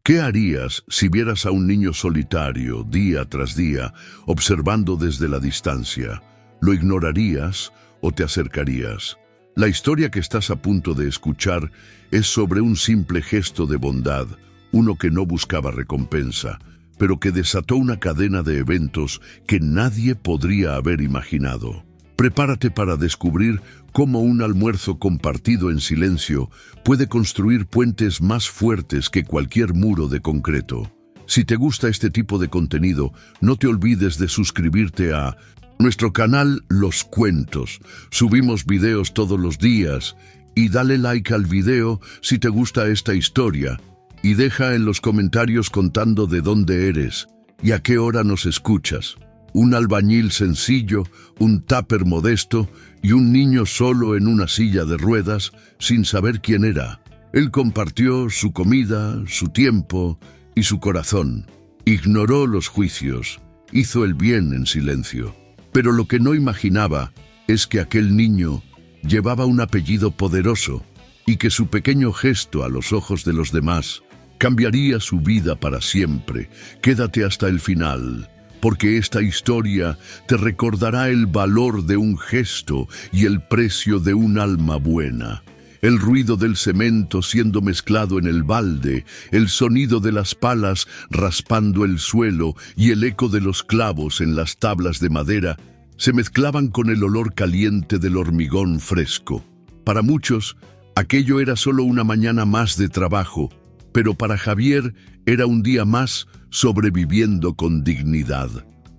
¿Qué harías si vieras a un niño solitario, día tras día, observando desde la distancia? ¿Lo ignorarías o te acercarías? La historia que estás a punto de escuchar es sobre un simple gesto de bondad, uno que no buscaba recompensa, pero que desató una cadena de eventos que nadie podría haber imaginado. Prepárate para descubrir cómo un almuerzo compartido en silencio puede construir puentes más fuertes que cualquier muro de concreto. Si te gusta este tipo de contenido, no te olvides de suscribirte a nuestro canal Los Cuentos. Subimos videos todos los días y dale like al video si te gusta esta historia y deja en los comentarios contando de dónde eres y a qué hora nos escuchas. Un albañil sencillo, un tupper modesto y un niño solo en una silla de ruedas sin saber quién era. Él compartió su comida, su tiempo y su corazón. Ignoró los juicios, hizo el bien en silencio. Pero lo que no imaginaba es que aquel niño llevaba un apellido poderoso y que su pequeño gesto a los ojos de los demás cambiaría su vida para siempre. Quédate hasta el final, porque esta historia te recordará el valor de un gesto y el precio de un alma buena. El ruido del cemento siendo mezclado en el balde, el sonido de las palas raspando el suelo y el eco de los clavos en las tablas de madera se mezclaban con el olor caliente del hormigón fresco. Para muchos, aquello era solo una mañana más de trabajo, pero para Javier era un día más sobreviviendo con dignidad.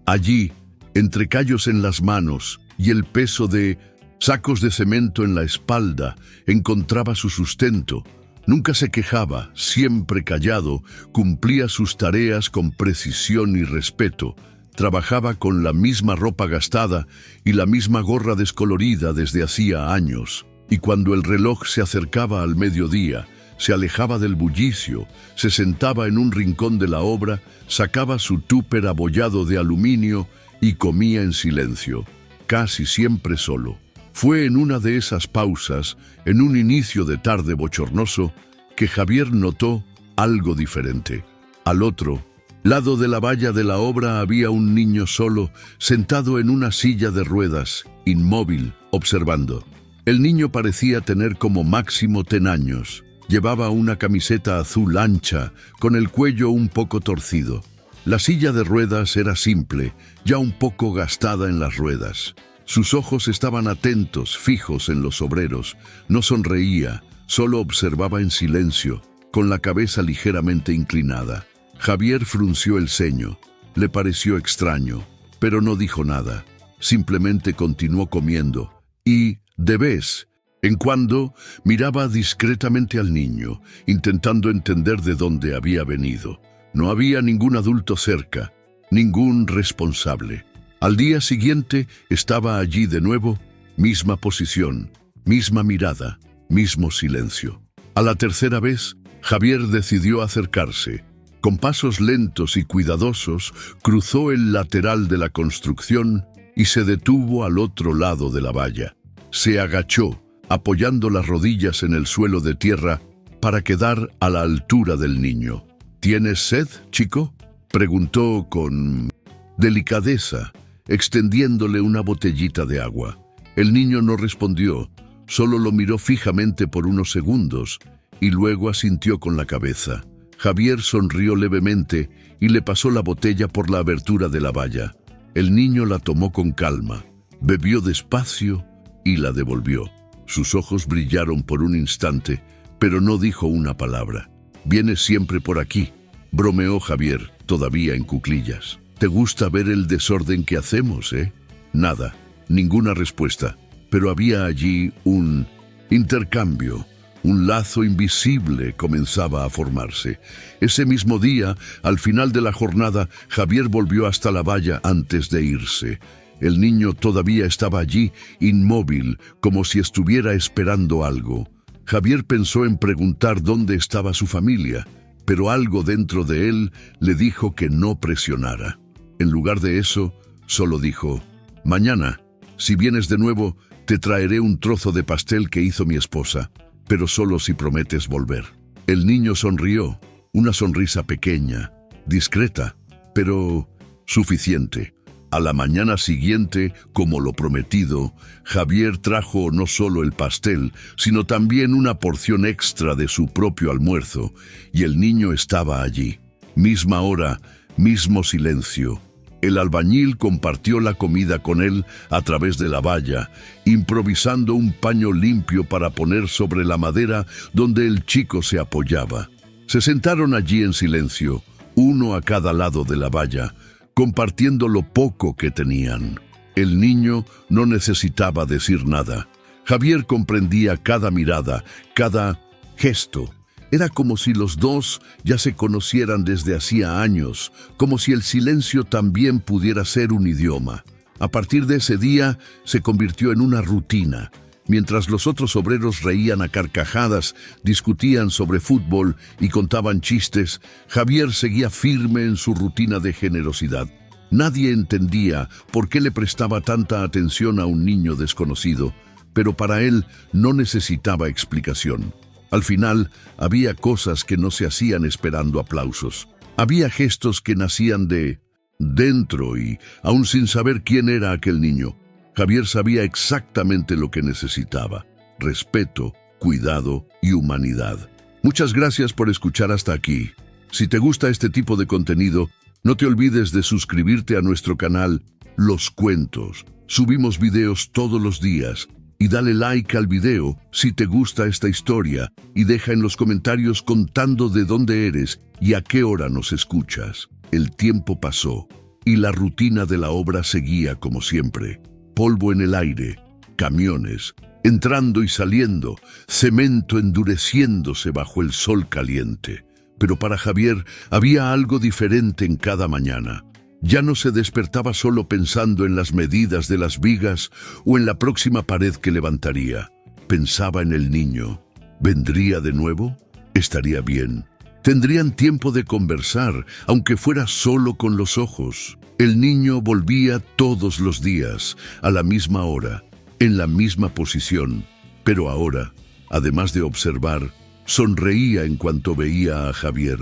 Allí, entre callos en las manos y el peso de sacos de cemento en la espalda, encontraba su sustento. Nunca se quejaba, siempre callado, cumplía sus tareas con precisión y respeto. Trabajaba con la misma ropa gastada y la misma gorra descolorida desde hacía años. Y cuando el reloj se acercaba al mediodía, se alejaba del bullicio, se sentaba en un rincón de la obra, sacaba su tupper abollado de aluminio y comía en silencio, casi siempre solo. Fue en una de esas pausas, en un inicio de tarde bochornoso, que Javier notó algo diferente. Al otro lado de la valla de la obra había un niño solo, sentado en una silla de ruedas, inmóvil, observando. El niño parecía tener como máximo 10 años. Llevaba una camiseta azul ancha, con el cuello un poco torcido. La silla de ruedas era simple, ya un poco gastada en las ruedas. Sus ojos estaban atentos, fijos en los obreros. No sonreía, solo observaba en silencio, con la cabeza ligeramente inclinada. Javier frunció el ceño. Le pareció extraño, pero no dijo nada. Simplemente continuó comiendo y, de vez en cuando, miraba discretamente al niño, intentando entender de dónde había venido. No había ningún adulto cerca, ningún responsable. Al día siguiente estaba allí de nuevo, misma posición, misma mirada, mismo silencio. A la tercera vez, Javier decidió acercarse. Con pasos lentos y cuidadosos, cruzó el lateral de la construcción y se detuvo al otro lado de la valla. Se agachó, apoyando las rodillas en el suelo de tierra para quedar a la altura del niño. ¿Tienes sed, chico?, preguntó con delicadeza, extendiéndole una botellita de agua. El niño no respondió, solo lo miró fijamente por unos segundos y luego asintió con la cabeza. Javier sonrió levemente y le pasó la botella por la abertura de la valla. El niño la tomó con calma, bebió despacio y la devolvió. Sus ojos brillaron por un instante, pero no dijo una palabra. «Vienes siempre por aquí», bromeó Javier, todavía en cuclillas. «¿Te gusta ver el desorden que hacemos, eh?» Nada, ninguna respuesta, pero había allí un intercambio. Un lazo invisible comenzaba a formarse. Ese mismo día, al final de la jornada, Javier volvió hasta la valla antes de irse. El niño todavía estaba allí, inmóvil, como si estuviera esperando algo. Javier pensó en preguntar dónde estaba su familia, pero algo dentro de él le dijo que no presionara. En lugar de eso, solo dijo: «Mañana, si vienes de nuevo, te traeré un trozo de pastel que hizo mi esposa, pero solo si prometes volver». El niño sonrió, Una sonrisa pequeña, discreta, pero suficiente. A la mañana siguiente, como lo prometido, Javier trajo no solo el pastel, sino también una porción extra de su propio almuerzo, y el niño estaba allí. Misma hora, mismo silencio. El albañil compartió la comida con él a través de la valla, improvisando un paño limpio para poner sobre la madera donde el chico se apoyaba. Se sentaron allí en silencio, uno a cada lado de la valla, compartiendo lo poco que tenían. El niño no necesitaba decir nada. Javier comprendía cada mirada, cada gesto. Era como si los dos ya se conocieran desde hacía años, como si el silencio también pudiera ser un idioma. A partir de ese día se convirtió en una rutina. Mientras los otros obreros reían a carcajadas, discutían sobre fútbol y contaban chistes, Javier seguía firme en su rutina de generosidad. Nadie entendía por qué le prestaba tanta atención a un niño desconocido, pero para él no necesitaba explicación. Al final, había cosas que no se hacían esperando aplausos. Había gestos que nacían de dentro y, aún sin saber quién era aquel niño, Javier sabía exactamente lo que necesitaba: respeto, cuidado y humanidad. Muchas gracias por escuchar hasta aquí. Si te gusta este tipo de contenido, no te olvides de suscribirte a nuestro canal Los Cuentos. Subimos videos todos los días. Y dale like al video si te gusta esta historia y deja en los comentarios contando de dónde eres y a qué hora nos escuchas. El tiempo pasó y la rutina de la obra seguía como siempre. Polvo en el aire, camiones, entrando y saliendo, cemento endureciéndose bajo el sol caliente. Pero para Javier había algo diferente en cada mañana. Ya no se despertaba solo pensando en las medidas de las vigas o en la próxima pared que levantaría. Pensaba en el niño. ¿Vendría de nuevo? ¿Estaría bien? Tendrían tiempo de conversar, aunque fuera solo con los ojos. El niño volvía todos los días, a la misma hora, en la misma posición. Pero ahora, además de observar, sonreía en cuanto veía a Javier.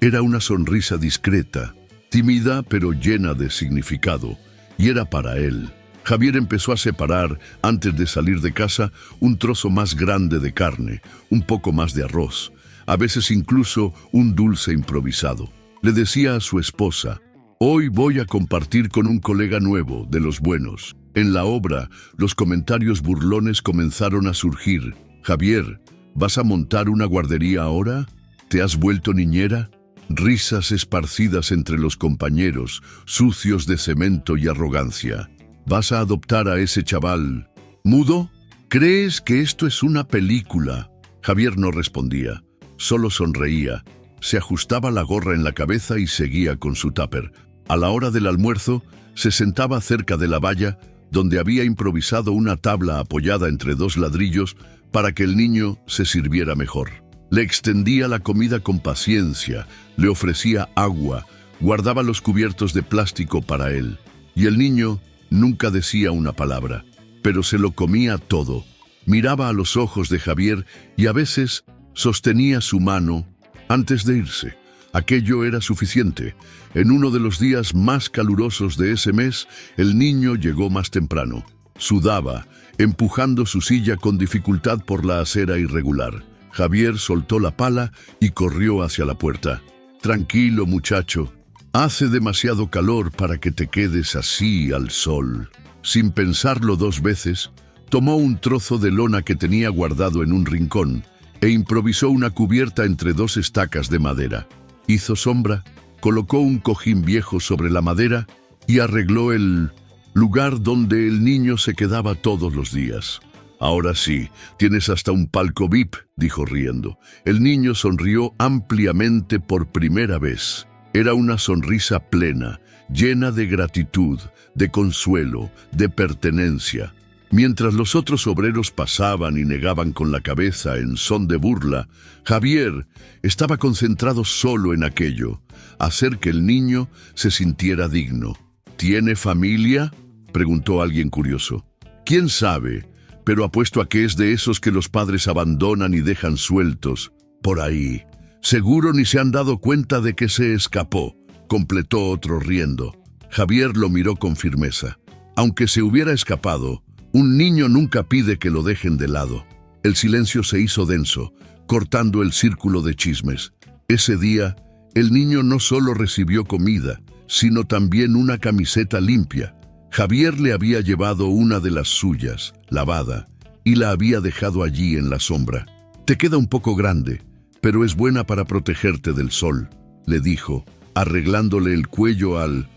Era una sonrisa discreta, tímida pero llena de significado, y era para él. Javier empezó a separar, antes de salir de casa, un trozo más grande de carne, un poco más de arroz, a veces incluso un dulce improvisado. Le decía a su esposa: «Hoy voy a compartir con un colega nuevo, de los buenos». En la obra, los comentarios burlones comenzaron a surgir. «Javier, ¿vas a montar una guardería ahora? ¿Te has vuelto niñera?». Risas esparcidas entre los compañeros, sucios de cemento y arrogancia. ¿Vas a adoptar a ese chaval mudo? ¿Crees que esto es una película? Javier no respondía, solo sonreía. Se ajustaba la gorra en la cabeza y seguía con su tupper. A la hora del almuerzo, se sentaba cerca de la valla, donde había improvisado una tabla apoyada entre dos ladrillos para que el niño se sirviera mejor. Le extendía la comida con paciencia, le ofrecía agua, guardaba los cubiertos de plástico para él. Y el niño nunca decía una palabra, pero se lo comía todo. Miraba a los ojos de Javier y a veces sostenía su mano antes de irse. Aquello era suficiente. En uno de los días más calurosos de ese mes, el niño llegó más temprano. Sudaba, empujando su silla con dificultad por la acera irregular. Javier soltó la pala y corrió hacia la puerta. «Tranquilo, muchacho. Hace demasiado calor para que te quedes así al sol». Sin pensarlo dos veces, tomó un trozo de lona que tenía guardado en un rincón e improvisó una cubierta entre dos estacas de madera. Hizo sombra, colocó un cojín viejo sobre la madera y arregló el lugar donde el niño se quedaba todos los días. «Ahora sí, tienes hasta un palco VIP», dijo riendo. El niño sonrió ampliamente por primera vez. Era una sonrisa plena, llena de gratitud, de consuelo, de pertenencia. Mientras los otros obreros pasaban y negaban con la cabeza en son de burla, Javier estaba concentrado solo en aquello, hacer que el niño se sintiera digno. «¿Tiene familia?», preguntó alguien curioso. «¿Quién sabe? Pero apuesto a que es de esos que los padres abandonan y dejan sueltos. Por ahí». Seguro ni se han dado cuenta de que se escapó, completó otro riendo. Javier lo miró con firmeza. Aunque se hubiera escapado, un niño nunca pide que lo dejen de lado. El silencio se hizo denso, cortando el círculo de chismes. Ese día, el niño no solo recibió comida, sino también una camiseta limpia. Javier le había llevado una de las suyas, lavada, y la había dejado allí en la sombra. «Te queda un poco grande, pero es buena para protegerte del sol», le dijo, arreglándole el cuello al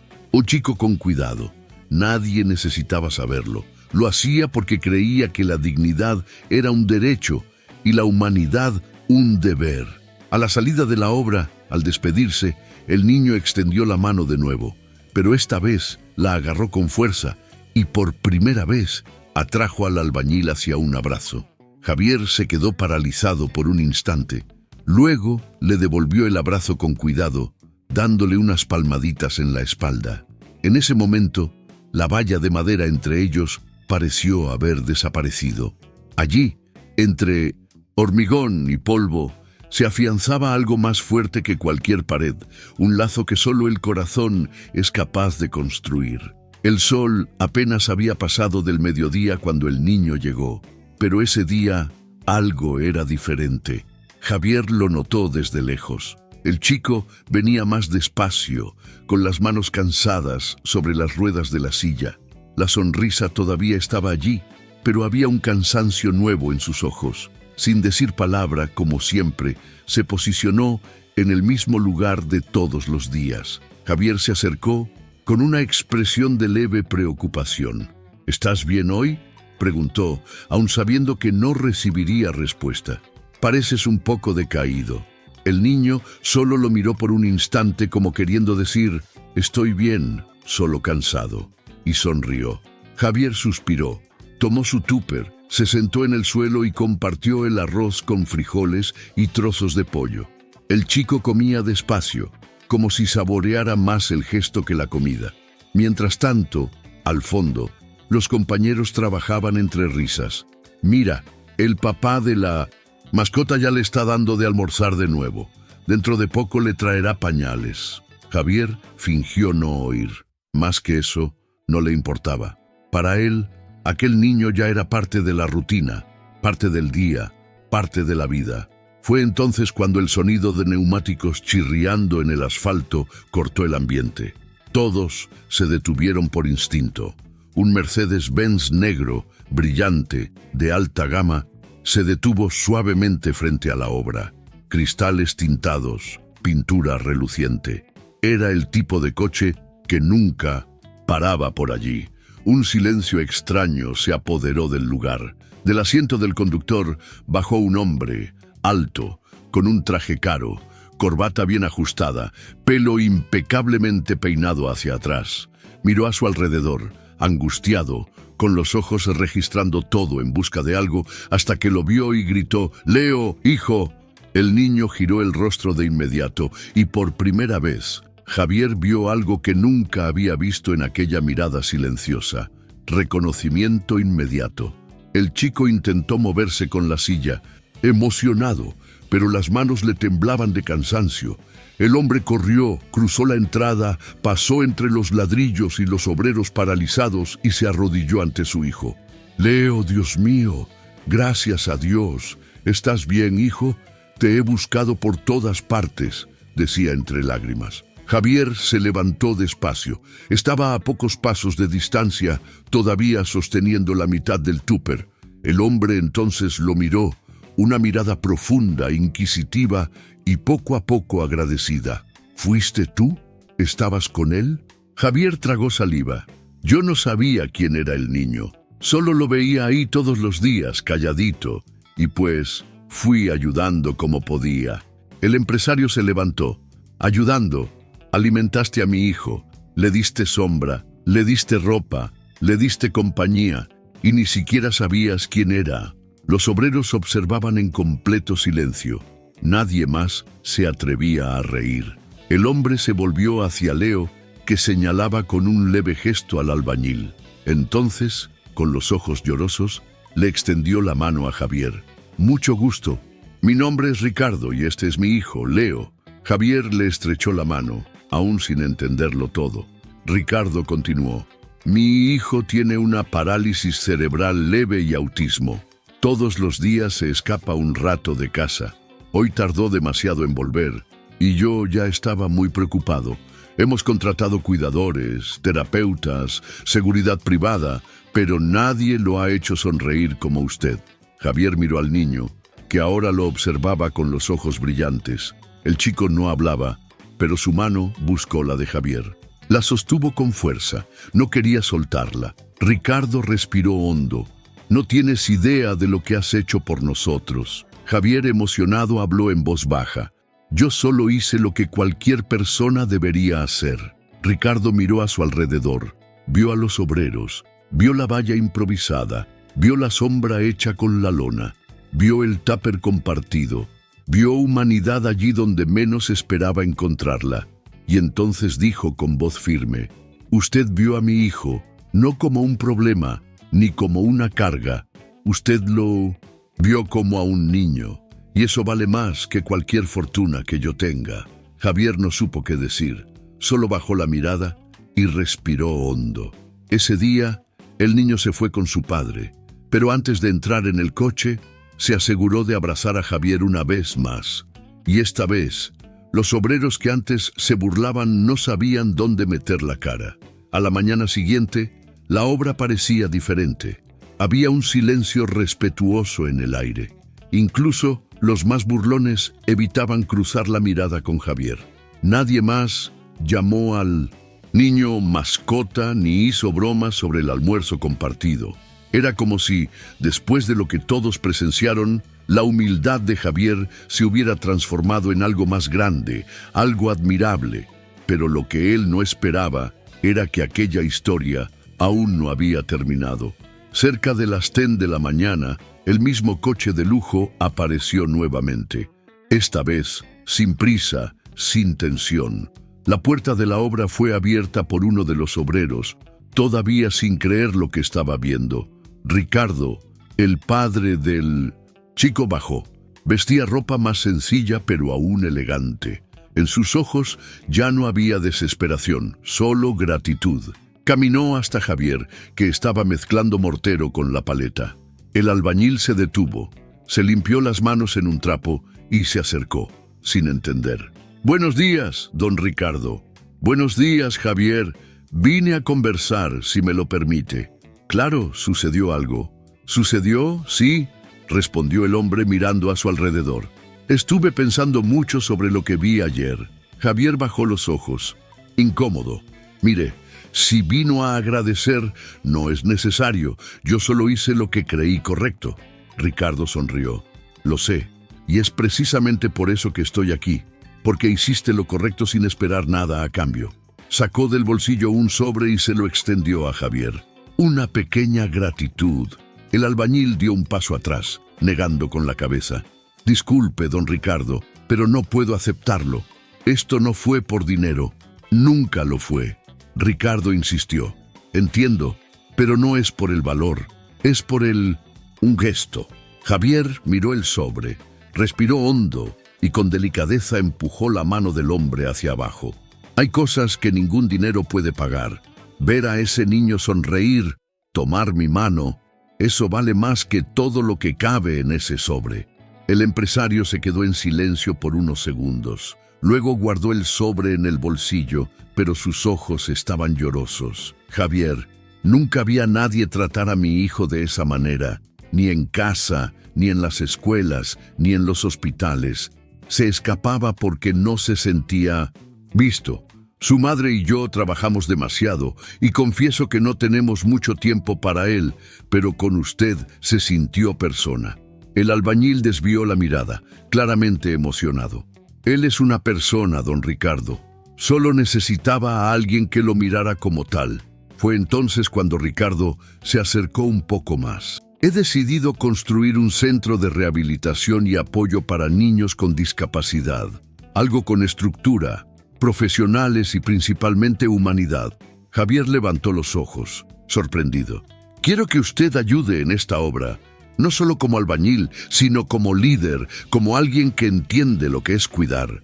chico con cuidado. Nadie necesitaba saberlo. Lo hacía porque creía que la dignidad era un derecho y la humanidad un deber. A la salida de la obra, al despedirse, el niño extendió la mano de nuevo, pero esta vez la agarró con fuerza y por primera vez atrajo al albañil hacia un abrazo. Javier se quedó paralizado por un instante. Luego le devolvió el abrazo con cuidado, dándole unas palmaditas en la espalda. En ese momento, la valla de madera entre ellos pareció haber desaparecido. Allí, entre hormigón y polvo, se afianzaba algo más fuerte que cualquier pared, un lazo que solo el corazón es capaz de construir. El sol apenas había pasado del mediodía cuando el niño llegó, pero ese día algo era diferente. Javier lo notó desde lejos. El chico venía más despacio, con las manos cansadas sobre las ruedas de la silla. La sonrisa todavía estaba allí, pero había un cansancio nuevo en sus ojos. Sin decir palabra, como siempre, se posicionó en el mismo lugar de todos los días. Javier se acercó con una expresión de leve preocupación. «¿Estás bien hoy?», preguntó, aun sabiendo que no recibiría respuesta. «Pareces un poco decaído». El niño solo lo miró por un instante como queriendo decir, «Estoy bien, solo cansado», y sonrió. Javier suspiró, tomó su tupper, se sentó en el suelo y compartió el arroz con frijoles y trozos de pollo. El chico comía despacio, como si saboreara más el gesto que la comida. Mientras tanto, al fondo, los compañeros trabajaban entre risas. «Mira, el papá de la mascota ya le está dando de almorzar de nuevo. Dentro de poco le traerá pañales». Javier fingió no oír. Más que eso, no le importaba. Para él, aquel niño ya era parte de la rutina, parte del día, parte de la vida. Fue entonces cuando el sonido de neumáticos chirriando en el asfalto cortó el ambiente. Todos se detuvieron por instinto. Un Mercedes-Benz negro, brillante, de alta gama, se detuvo suavemente frente a la obra. Cristales tintados, pintura reluciente. Era el tipo de coche que nunca paraba por allí. Un silencio extraño se apoderó del lugar. Del asiento del conductor bajó un hombre, alto, con un traje caro, corbata bien ajustada, pelo impecablemente peinado hacia atrás. Miró a su alrededor, angustiado, con los ojos registrando todo en busca de algo, hasta que lo vio y gritó, «¡Leo, hijo!». El niño giró el rostro de inmediato y por primera vez Javier vio algo que nunca había visto en aquella mirada silenciosa. Reconocimiento inmediato. El chico intentó moverse con la silla, emocionado, pero las manos le temblaban de cansancio. El hombre corrió, cruzó la entrada, pasó entre los ladrillos y los obreros paralizados y se arrodilló ante su hijo. «Leo, Dios mío, gracias a Dios. ¿Estás bien, hijo? Te he buscado por todas partes», decía entre lágrimas. Javier se levantó despacio. Estaba a pocos pasos de distancia, todavía sosteniendo la mitad del tupper. El hombre entonces lo miró, una mirada profunda, inquisitiva y poco a poco agradecida. «¿Fuiste tú? ¿Estabas con él?». Javier tragó saliva. Yo no sabía quién era el niño. Solo lo veía ahí todos los días, calladito. Y pues, fui ayudando como podía. El empresario se levantó. «Ayudando. Alimentaste a mi hijo. Le diste sombra. Le diste ropa. Le diste compañía. Y ni siquiera sabías quién era». Los obreros observaban en completo silencio. Nadie más se atrevía a reír. El hombre se volvió hacia Leo, que señalaba con un leve gesto al albañil. Entonces, con los ojos llorosos, le extendió la mano a Javier. «Mucho gusto. Mi nombre es Ricardo y este es mi hijo, Leo. Javier le estrechó la mano, aún sin entenderlo todo. Ricardo continuó. Mi hijo tiene una parálisis cerebral leve y autismo. Todos los días se escapa un rato de casa. Hoy tardó demasiado en volver y yo ya estaba muy preocupado. Hemos contratado cuidadores, terapeutas, seguridad privada, pero nadie lo ha hecho sonreír como usted. Javier miró al niño, que ahora lo observaba con los ojos brillantes. El chico no hablaba, pero su mano buscó la de Javier. La sostuvo con fuerza, no quería soltarla. Ricardo respiró hondo. No tienes idea de lo que has hecho por nosotros. Javier, emocionado, habló en voz baja. Yo solo hice lo que cualquier persona debería hacer. Ricardo miró a su alrededor, vio a los obreros, vio la valla improvisada, vio la sombra hecha con la lona, vio el tupper compartido, vio humanidad allí donde menos esperaba encontrarla. Y entonces dijo con voz firme, usted vio a mi hijo, no como un problema, ni como una carga. Usted lo vio como a un niño, y eso vale más que cualquier fortuna que yo tenga. Javier no supo qué decir, solo bajó la mirada y respiró hondo. Ese día, el niño se fue con su padre, pero antes de entrar en el coche, se aseguró de abrazar a Javier una vez más. Y esta vez, los obreros que antes se burlaban no sabían dónde meter la cara. A la mañana siguiente, la obra parecía diferente. Había un silencio respetuoso en el aire. Incluso los más burlones evitaban cruzar la mirada con Javier. Nadie más llamó al niño mascota ni hizo bromas sobre el almuerzo compartido. Era como si, después de lo que todos presenciaron, la humildad de Javier se hubiera transformado en algo más grande, algo admirable. Pero lo que él no esperaba era que aquella historia aún no había terminado. Cerca de las 10 de la mañana, el mismo coche de lujo apareció nuevamente. Esta vez, sin prisa, sin tensión. La puerta de la obra fue abierta por uno de los obreros, todavía sin creer lo que estaba viendo. Ricardo, el padre del chico, bajó. Vestía ropa más sencilla pero aún elegante. En sus ojos ya no había desesperación, solo gratitud. Caminó hasta Javier, que estaba mezclando mortero con la paleta. El albañil se detuvo, se limpió las manos en un trapo y se acercó, sin entender. «Buenos días, don Ricardo». «Buenos días, Javier. Vine a conversar, si me lo permite». «Claro, sucedió algo». «¿Sucedió? Sí», respondió el hombre mirando a su alrededor. «Estuve pensando mucho sobre lo que vi ayer». Javier bajó los ojos, incómodo. «Mire, si vino a agradecer, no es necesario. Yo solo hice lo que creí correcto». Ricardo sonrió. «Lo sé, y es precisamente por eso que estoy aquí, porque hiciste lo correcto sin esperar nada a cambio». Sacó del bolsillo un sobre y se lo extendió a Javier. Una pequeña gratitud. El albañil dio un paso atrás, negando con la cabeza. «Disculpe, don Ricardo, pero no puedo aceptarlo. Esto no fue por dinero. Nunca lo fue». Ricardo insistió. «Entiendo, pero no es por el valor, es por un gesto». Javier miró el sobre, respiró hondo y con delicadeza empujó la mano del hombre hacia abajo. Hay cosas que ningún dinero puede pagar. Ver a ese niño sonreír, tomar mi mano, eso vale más que todo lo que cabe en ese sobre. El empresario se quedó en silencio por unos segundos. Luego guardó el sobre en el bolsillo, pero sus ojos estaban llorosos. «Javier, nunca vi a nadie tratar a mi hijo de esa manera, ni en casa, ni en las escuelas, ni en los hospitales. Se escapaba porque no se sentía visto. Su madre y yo trabajamos demasiado y confieso que no tenemos mucho tiempo para él, pero con usted se sintió persona». El albañil desvió la mirada, claramente emocionado. «Él es una persona, don Ricardo. Solo necesitaba a alguien que lo mirara como tal». Fue entonces cuando Ricardo se acercó un poco más. «He decidido construir un centro de rehabilitación y apoyo para niños con discapacidad. Algo con estructura, profesionales y principalmente humanidad». Javier levantó los ojos, sorprendido. «Quiero que usted ayude en esta obra. no solo como albañil, sino como líder, como alguien que entiende lo que es cuidar.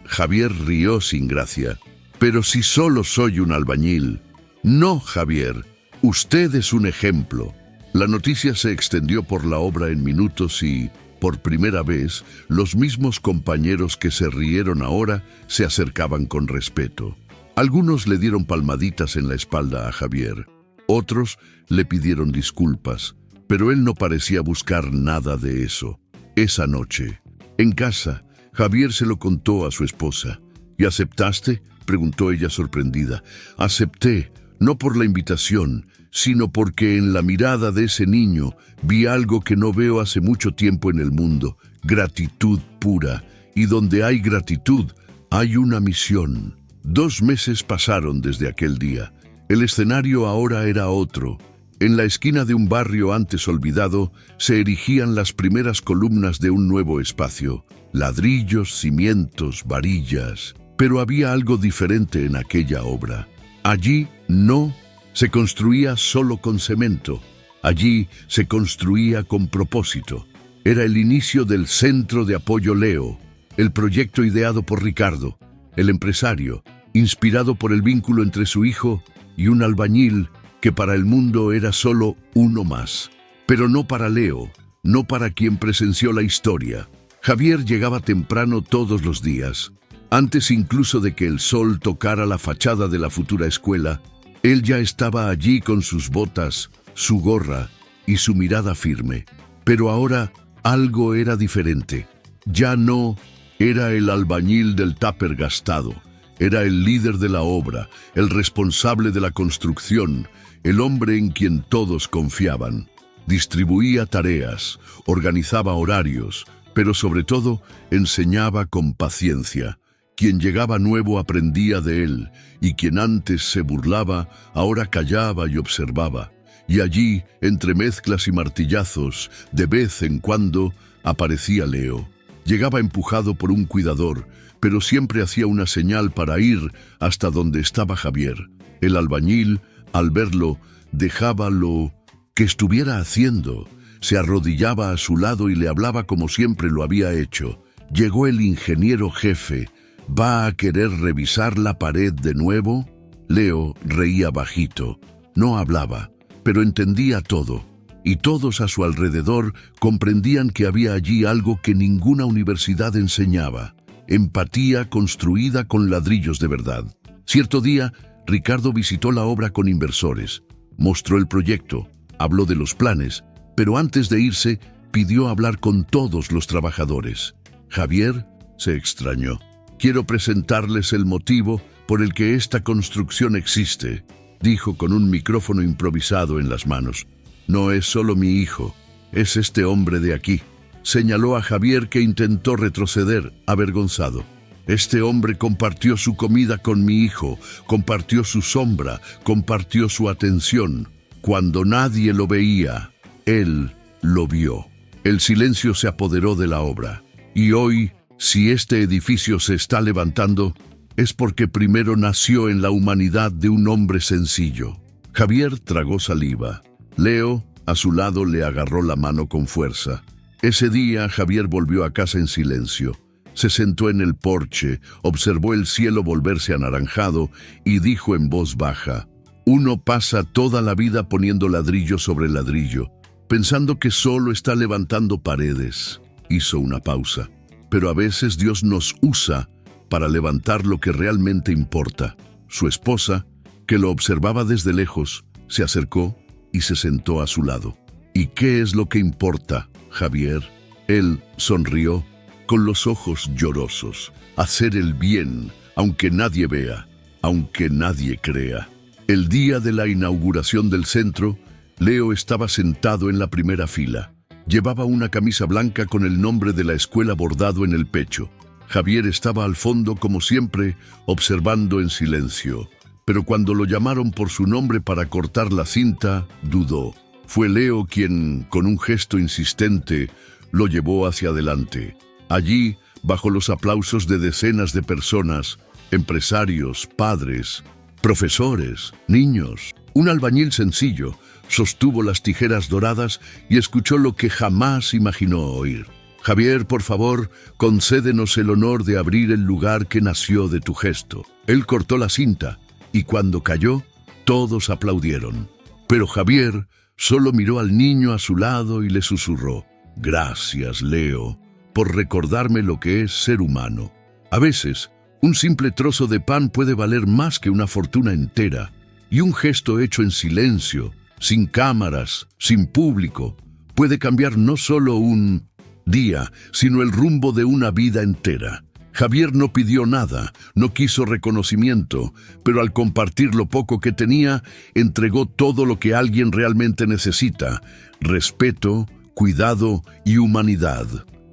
Javier rió sin gracia. Pero si solo soy un albañil. No, Javier, usted es un ejemplo. La noticia se extendió por la obra en minutos y, por primera vez, los mismos compañeros que se rieron ahora se acercaban con respeto. Algunos le dieron palmaditas en la espalda a Javier. Otros le pidieron disculpas, pero él no parecía buscar nada de eso. Esa noche, en casa, Javier se lo contó a su esposa. ¿Y aceptaste?, preguntó ella sorprendida. Acepté, no por la invitación, sino porque en la mirada de ese niño vi algo que no veo hace mucho tiempo en el mundo: gratitud pura. Y donde hay gratitud, hay una misión. 2 meses pasaron desde aquel día. El escenario ahora era otro. En la esquina de un barrio antes olvidado se erigían las primeras columnas de un nuevo espacio. Ladrillos, cimientos, varillas. Pero había algo diferente en aquella obra. Allí no se construía solo con cemento. Allí se construía con propósito. Era el inicio del Centro de Apoyo Leo, el proyecto ideado por Ricardo, el empresario, inspirado por el vínculo entre su hijo y un albañil que para el mundo era solo uno más. Pero no para Leo, no para quien presenció la historia. Javier llegaba temprano todos los días. Antes incluso de que el sol tocara la fachada de la futura escuela, él ya estaba allí con sus botas, su gorra y su mirada firme. Pero ahora algo era diferente. Ya no era el albañil del tupper gastado. Era el líder de la obra, el responsable de la construcción, el hombre en quien todos confiaban. Distribuía tareas, organizaba horarios, pero sobre todo enseñaba con paciencia. Quien llegaba nuevo aprendía de él, y quien antes se burlaba, ahora callaba y observaba. Y allí, entre mezclas y martillazos, de vez en cuando, aparecía Leo. Llegaba empujado por un cuidador, pero siempre hacía una señal para ir hasta donde estaba Javier. El albañil, al verlo, dejaba lo que estuviera haciendo. Se arrodillaba a su lado y le hablaba como siempre lo había hecho. Llegó el ingeniero jefe. ¿Va a querer revisar la pared de nuevo? Leo reía bajito. No hablaba, pero entendía todo. Y todos a su alrededor comprendían que había allí algo que ninguna universidad enseñaba: empatía construida con ladrillos de verdad. Cierto día, Ricardo visitó la obra con inversores. Mostró el proyecto, habló de los planes, pero antes de irse, pidió hablar con todos los trabajadores. Javier se extrañó. «Quiero presentarles el motivo por el que esta construcción existe», dijo con un micrófono improvisado en las manos. «No es solo mi hijo, es este hombre de aquí». Señaló a Javier, que intentó retroceder, avergonzado. «Este hombre compartió su comida con mi hijo, compartió su sombra, compartió su atención. Cuando nadie lo veía, él lo vio». El silencio se apoderó de la obra. Y hoy, si este edificio se está levantando, es porque primero nació en la humanidad de un hombre sencillo. Javier tragó saliva. Leo, a su lado, le agarró la mano con fuerza. Ese día, Javier volvió a casa en silencio. Se sentó en el porche, observó el cielo volverse anaranjado y dijo en voz baja: «Uno pasa toda la vida poniendo ladrillo sobre ladrillo, pensando que solo está levantando paredes». Hizo una pausa. «Pero a veces Dios nos usa para levantar lo que realmente importa». Su esposa, que lo observaba desde lejos, se acercó y se sentó a su lado. «¿Y qué es lo que importa, Javier?». Él sonrió, con los ojos llorosos. «Hacer el bien, aunque nadie vea, aunque nadie crea». El día de la inauguración del centro, Leo estaba sentado en la primera fila. Llevaba una camisa blanca con el nombre de la escuela bordado en el pecho. Javier estaba al fondo, como siempre, observando en silencio. Pero cuando lo llamaron por su nombre para cortar la cinta, dudó. Fue Leo quien, con un gesto insistente, lo llevó hacia adelante. Allí, bajo los aplausos de decenas de personas, empresarios, padres, profesores, niños, un albañil sencillo, sostuvo las tijeras doradas y escuchó lo que jamás imaginó oír. Javier, por favor, concédenos el honor de abrir el lugar que nació de tu gesto. Él cortó la cinta y cuando cayó, todos aplaudieron. Pero Javier solo miró al niño a su lado y le susurró: gracias, Leo, por recordarme lo que es ser humano. A veces, un simple trozo de pan puede valer más que una fortuna entera, y un gesto hecho en silencio, sin cámaras, sin público, puede cambiar no solo un día, sino el rumbo de una vida entera. Javier no pidió nada, no quiso reconocimiento, pero al compartir lo poco que tenía, entregó todo lo que alguien realmente necesita: respeto, cuidado y humanidad.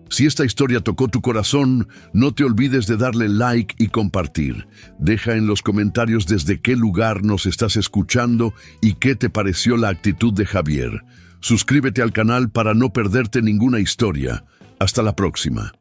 Si esta historia tocó tu corazón, no te olvides de darle like y compartir. Deja en los comentarios desde qué lugar nos estás escuchando y qué te pareció la actitud de Javier. Suscríbete al canal para no perderte ninguna historia. Hasta la próxima.